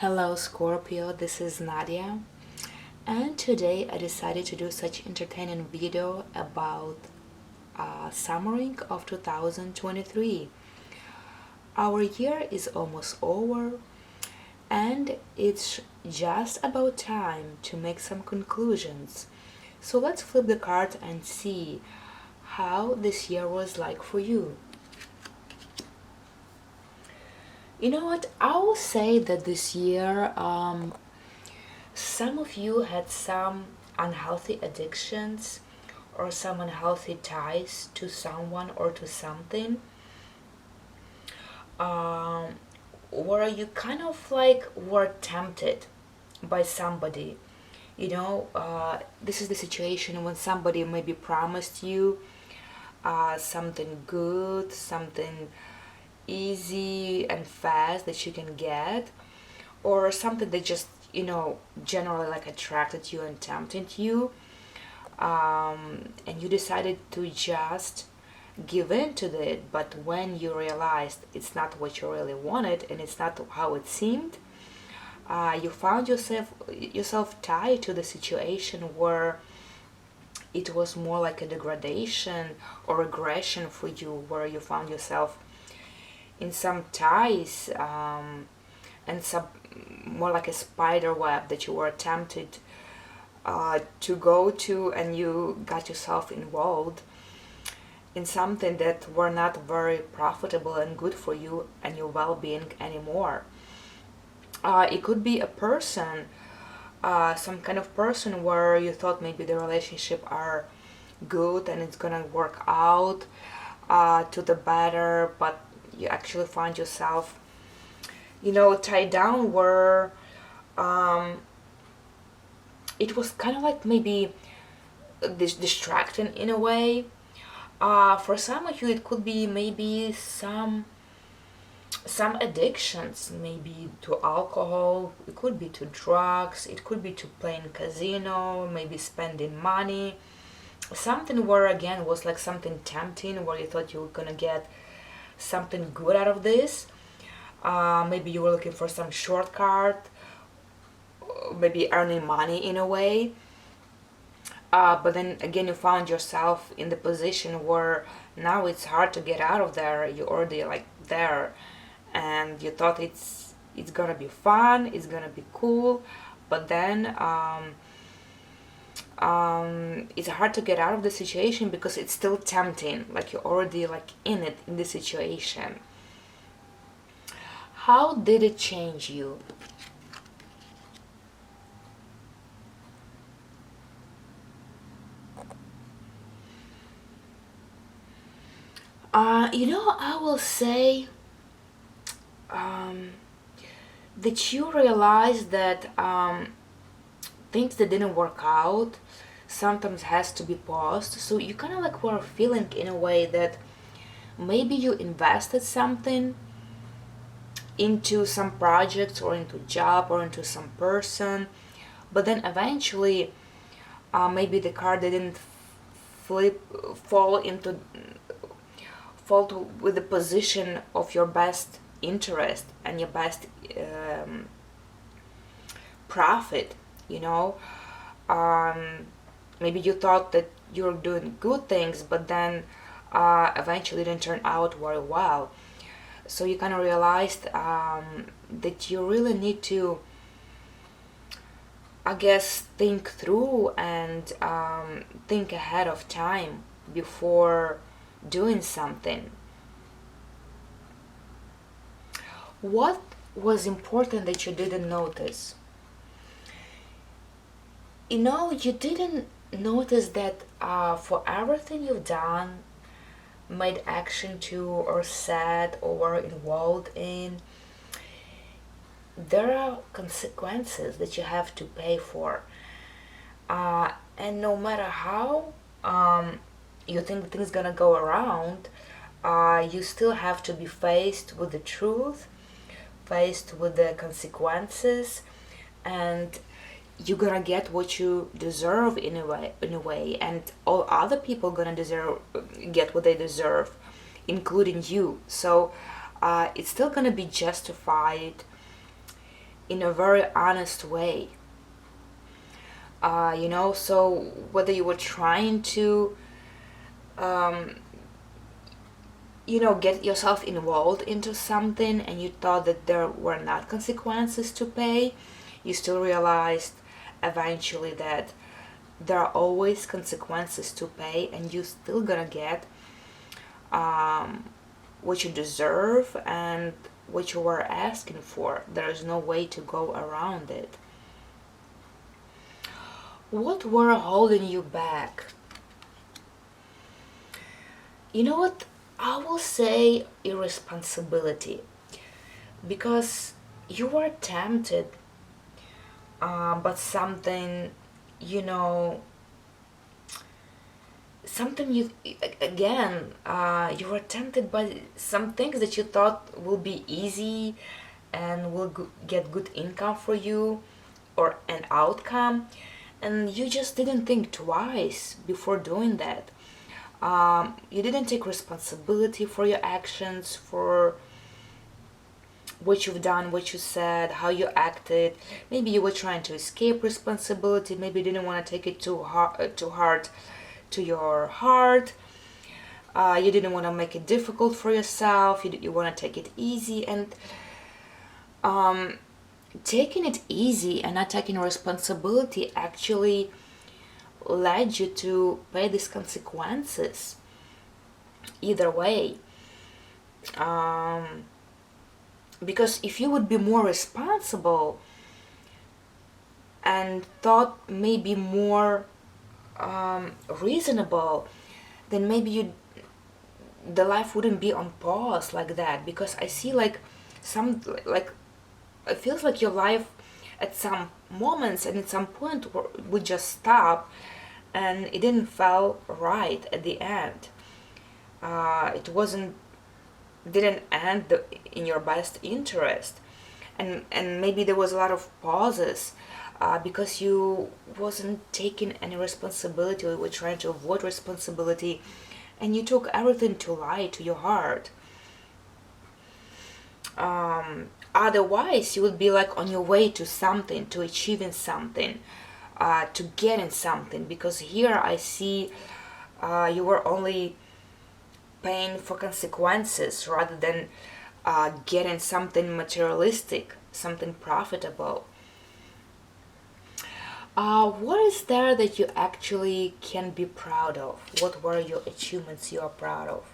Hello Scorpio, this is Nadia, and today I decided to do such entertaining video about summary of 2023. Our year is almost over and it's just about time to make some conclusions. So let's flip the card and see how this year was like for you. You know what? I will say that this year, some of you had some unhealthy addictions or some unhealthy ties to someone or to something, where you kind of like were tempted by somebody. This is the situation when somebody maybe promised you something good, something easy and fast that you can get, or something that just generally like attracted you and tempted you, and you decided to just give in to it. But when you realized it's not what you really wanted and it's not how it seemed, you found yourself tied to the situation where it was more like a degradation or aggression for you, where you found yourself in some ties, and some more like a spider web that you were tempted to go to, and you got yourself involved in something that were not very profitable and good for you and your well-being anymore. It could be a person, some kind of person where you thought maybe the relationship are good and it's gonna work out to the better, but you actually find yourself tied down where it was kind of like maybe this distracting in a way. For some of you it could be maybe some addictions, maybe to alcohol, it could be to drugs, it could be to playing casino, maybe spending money, something where again was like something tempting, where you thought you were gonna get something good out of this. Maybe you were looking for some shortcut, maybe earning money in a way, but then again you found yourself in the position where now it's hard to get out of there. You're already like there, and you thought it's gonna be fun, it's gonna be cool, but then it's hard to get out of the situation because it's still tempting, like you're already like in the situation. How did it change you? I will say that you realize that things that didn't work out sometimes has to be paused. So you kind of like were feeling in a way that maybe you invested something into some projects or into job or into some person, but then eventually maybe the card didn't fall with the position of your best interest and your best profit. Maybe you thought that you're doing good things, but then eventually it didn't turn out very well. So you kind of realized that you really need to, I guess, think through and think ahead of time before doing something. What was important that you didn't notice? You didn't notice that for everything you've done, made action to, or said, or were involved in, there are consequences that you have to pay for. And no matter how you think things gonna go around, you still have to be faced with the truth, faced with the consequences, and you're gonna get what you deserve in a way, and all other people gonna get what they deserve, including you. So it's still gonna be justified in a very honest way. So whether you were trying to um, get yourself involved into something and you thought that there were not consequences to pay, you still realized eventually that there are always consequences to pay, and you still gonna get what you deserve and what you were asking for. There is no way to go around it. What were holding you back? You know what? I will say irresponsibility, because you were tempted, but something, you know, something you again, you were tempted by some things that you thought will be easy and will get good income for you or an outcome, and you just didn't think twice before doing that. You didn't take responsibility for your actions, for what you've done, what you said, how you acted. Maybe you were trying to escape responsibility. Maybe you didn't want to take it too hard to your heart. You didn't want to make it difficult for yourself. You want to take it easy, and taking it easy and not taking responsibility actually led you to pay these consequences. Either way, because if you would be more responsible and thought maybe more reasonable, then maybe the life wouldn't be on pause like that. Because I see like it feels like your life at some moments and at some point would just stop, and it didn't feel right at the end. It didn't end in your best interest, and maybe there was a lot of pauses because you wasn't taking any responsibility, or were trying to avoid responsibility, and you took everything to lie to your heart. Otherwise you would be like on your way to something, to achieving something, to getting something. Because here I see you were only paying for consequences rather than getting something materialistic, something profitable. What is there that you actually can be proud of? What were your achievements you are proud of?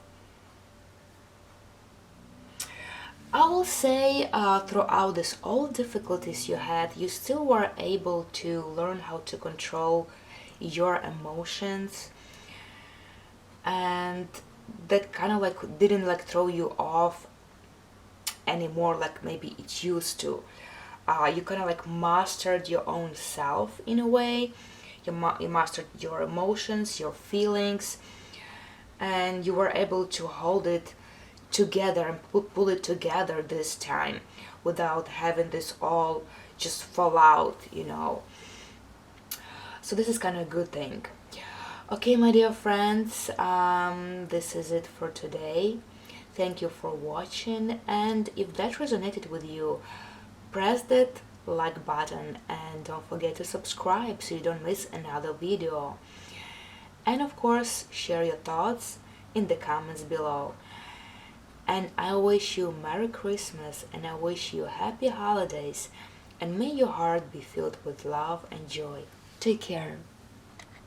I will say throughout this all difficulties you had, you still were able to learn how to control your emotions, and that kind of like didn't like throw you off anymore like maybe it used to. You kind of like mastered your own self in a way. You mastered your emotions, your feelings, and you were able to hold it together and pull it together this time without having this all just fall out. So this is kind of a good thing. Okay, my dear friends, this is it for today. Thank you for watching, and if that resonated with you, press that like button and don't forget to subscribe so you don't miss another video. And of course, share your thoughts in the comments below. And I wish you Merry Christmas, and I wish you Happy Holidays, and may your heart be filled with love and joy. Take care.